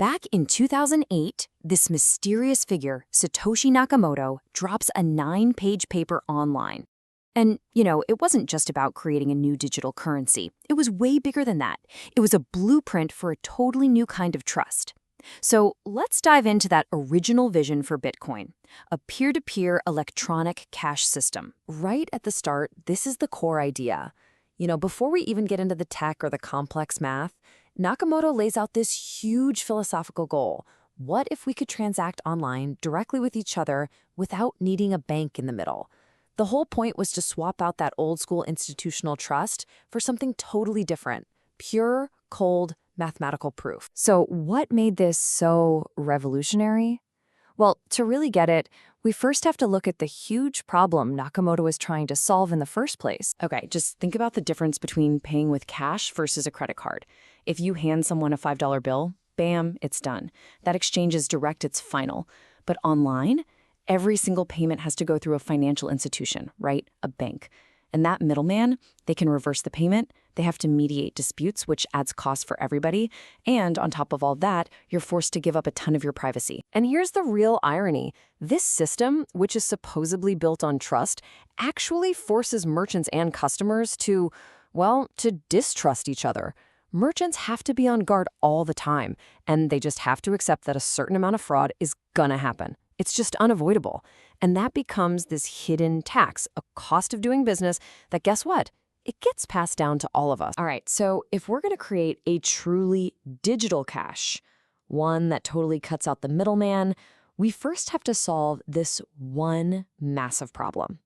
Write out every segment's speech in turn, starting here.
back in 2008, this mysterious figure, Satoshi Nakamoto, drops a 9-page paper online. And, it wasn't just about creating a new digital currency. It was way bigger than that. It was a blueprint for a totally new kind of trust. So let's dive into that original vision for Bitcoin, a peer-to-peer electronic cash system. Right at the start, this is the core idea. Before we even get into the tech or the complex math, Nakamoto lays out this huge philosophical goal. What if we could transact online directly with each other without needing a bank in the middle? The whole point was to swap out that old-school institutional trust for something totally different, pure, cold, mathematical proof. So what made this so revolutionary? Well, to really get it, we first have to look at the huge problem Nakamoto was trying to solve in the first place. Okay, just think about the difference between paying with cash versus a credit card. If you hand someone a $5 bill, bam, it's done. That exchange is direct, it's final. But online, every single payment has to go through a financial institution, right? A bank. And that middleman, they can reverse the payment, they have to mediate disputes, which adds cost for everybody, and on top of all that, you're forced to give up a ton of your privacy. And here's the real irony. This system, which is supposedly built on trust, actually forces merchants and customers to distrust each other. Merchants have to be on guard all the time, and they just have to accept that a certain amount of fraud is gonna happen. It's just unavoidable. And that becomes this hidden tax, a cost of doing business that, guess what? It gets passed down to all of us. All right, so if we're going to create a truly digital cash, one that totally cuts out the middleman, we first have to solve this one massive problem.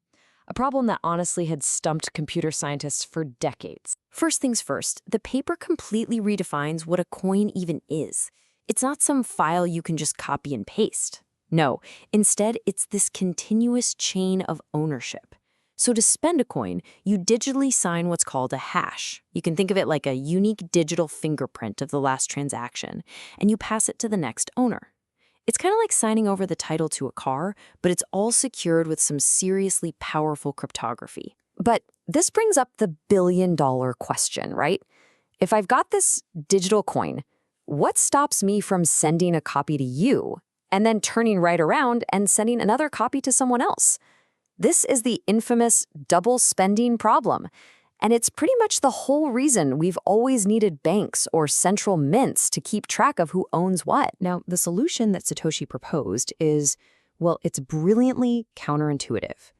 A problem that honestly had stumped computer scientists for decades. First things first, the paper completely redefines what a coin even is. It's not some file you can just copy and paste. No, instead, it's this continuous chain of ownership. So to spend a coin, you digitally sign what's called a hash. You can think of it like a unique digital fingerprint of the last transaction, and you pass it to the next owner. It's kind of like signing over the title to a car, but it's all secured with some seriously powerful cryptography. But this brings up the billion-dollar question, right? If I've got this digital coin, what stops me from sending a copy to you and then turning right around and sending another copy to someone else? This is the infamous double spending problem. And it's pretty much the whole reason we've always needed banks or central mints to keep track of who owns what. Now, the solution that Satoshi proposed is, it's brilliantly counterintuitive.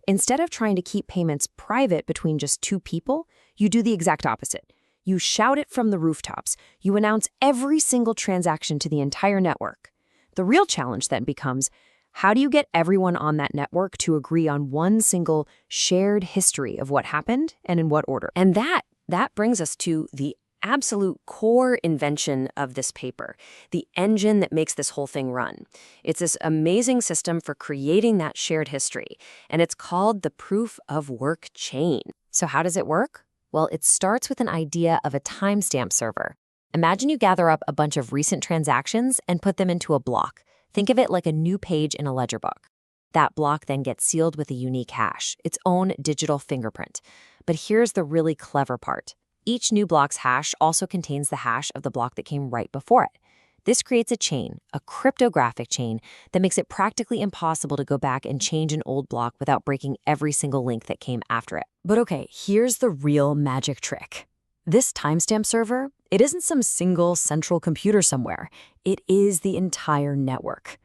Instead of trying to keep payments private between just two people, you do the exact opposite. You shout it from the rooftops. You announce every single transaction to the entire network. The real challenge then becomes, how do you get everyone on that network to agree on one single shared history of what happened and in what order? And that brings us to the absolute core invention of this paper, the engine that makes this whole thing run. It's this amazing system for creating that shared history, and it's called the proof of work chain. So how does it work? Well, it starts with an idea of a timestamp server. Imagine you gather up a bunch of recent transactions and put them into a block. Think of it like a new page in a ledger book. That block then gets sealed with a unique hash, its own digital fingerprint. But here's the really clever part. Each new block's hash also contains the hash of the block that came right before it. This creates a chain, a cryptographic chain, that makes it practically impossible to go back and change an old block without breaking every single link that came after it. But okay, here's the real magic trick. This timestamp server, it isn't some single central computer somewhere. It is the entire network.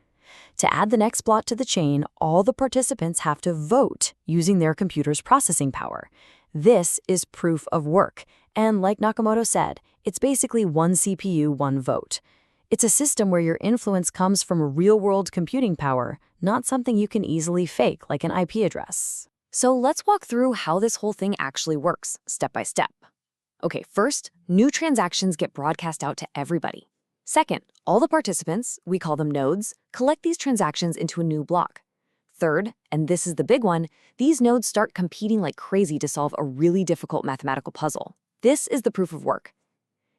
To add the next block to the chain, all the participants have to vote using their computer's processing power. This is proof of work. And like Nakamoto said, it's basically one CPU, one vote. It's a system where your influence comes from real-world computing power, not something you can easily fake like an IP address. So let's walk through how this whole thing actually works, step by step. Okay, first, new transactions get broadcast out to everybody. Second, all the participants, we call them nodes, collect these transactions into a new block. Third, and this is the big one, these nodes start competing like crazy to solve a really difficult mathematical puzzle. This is the proof of work.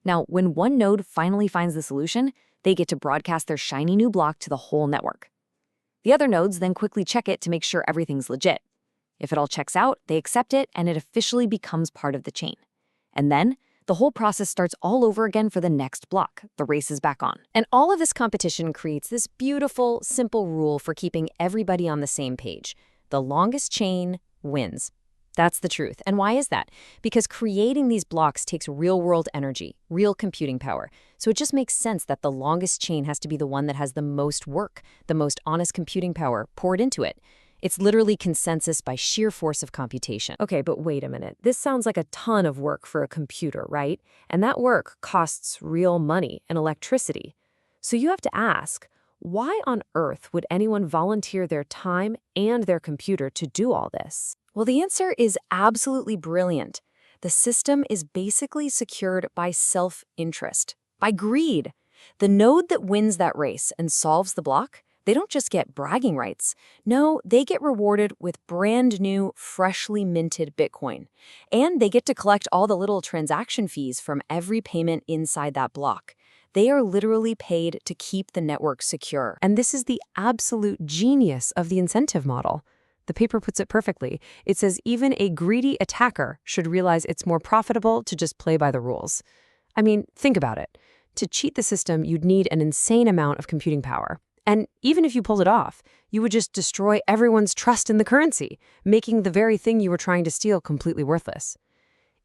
Now, when one node finally finds the solution, they get to broadcast their shiny new block to the whole network. The other nodes then quickly check it to make sure everything's legit. If it all checks out, they accept it and it officially becomes part of the chain. And then, The whole process starts all over again for the next block. The race is back on. And all of this competition creates this beautiful, simple rule for keeping everybody on the same page. The longest chain wins. That's the truth. And why is that? Because creating these blocks takes real-world energy, real computing power. So it just makes sense that the longest chain has to be the one that has the most work, the most honest computing power poured into it. It's literally consensus by sheer force of computation. Okay, but wait a minute. This sounds like a ton of work for a computer, right? And that work costs real money and electricity. So you have to ask, why on earth would anyone volunteer their time and their computer to do all this? Well, the answer is absolutely brilliant. The system is basically secured by self-interest, by greed. The node that wins that race and solves the block, they don't just get bragging rights. No, they get rewarded with brand new, freshly minted Bitcoin. And they get to collect all the little transaction fees from every payment inside that block. They are literally paid to keep the network secure. And this is the absolute genius of the incentive model. The paper puts it perfectly. It says even a greedy attacker should realize it's more profitable to just play by the rules. I mean, think about it. To cheat the system, you'd need an insane amount of computing power. And even if you pulled it off, you would just destroy everyone's trust in the currency, making the very thing you were trying to steal completely worthless.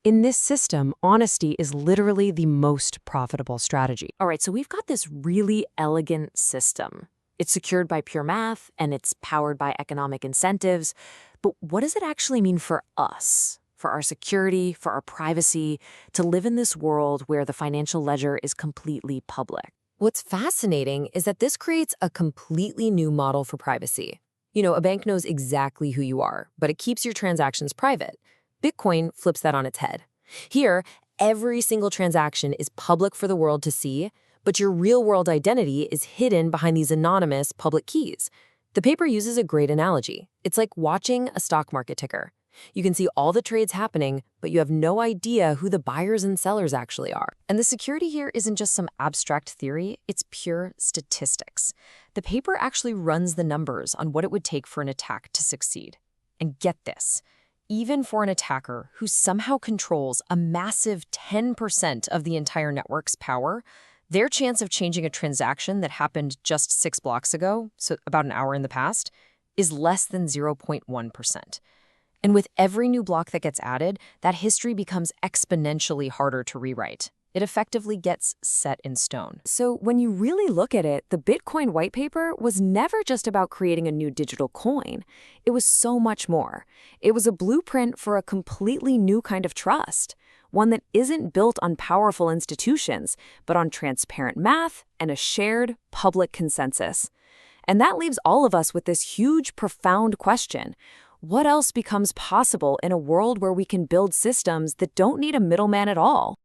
In this system, honesty is literally the most profitable strategy. All right, so we've got this really elegant system. It's secured by pure math, and it's powered by economic incentives. But what does it actually mean for us, for our security, for our privacy, to live in this world where the financial ledger is completely public? What's fascinating is that this creates a completely new model for privacy. You know, a bank knows exactly who you are, but it keeps your transactions private. Bitcoin flips that on its head. Here, every single transaction is public for the world to see, but your real-world identity is hidden behind these anonymous public keys. The paper uses a great analogy. It's like watching a stock market ticker. You can see all the trades happening, but you have no idea who the buyers and sellers actually are. And the security here isn't just some abstract theory, it's pure statistics. The paper actually runs the numbers on what it would take for an attack to succeed. And get this, even for an attacker who somehow controls a massive 10% of the entire network's power, their chance of changing a transaction that happened just 6 blocks ago, so about an hour in the past, is less than 0.1%. And with every new block that gets added, that history becomes exponentially harder to rewrite. It effectively gets set in stone. So when you really look at it, the Bitcoin white paper was never just about creating a new digital coin. It was so much more. It was a blueprint for a completely new kind of trust, one that isn't built on powerful institutions, but on transparent math and a shared public consensus. And that leaves all of us with this huge, profound question. What else becomes possible in a world where we can build systems that don't need a middleman at all?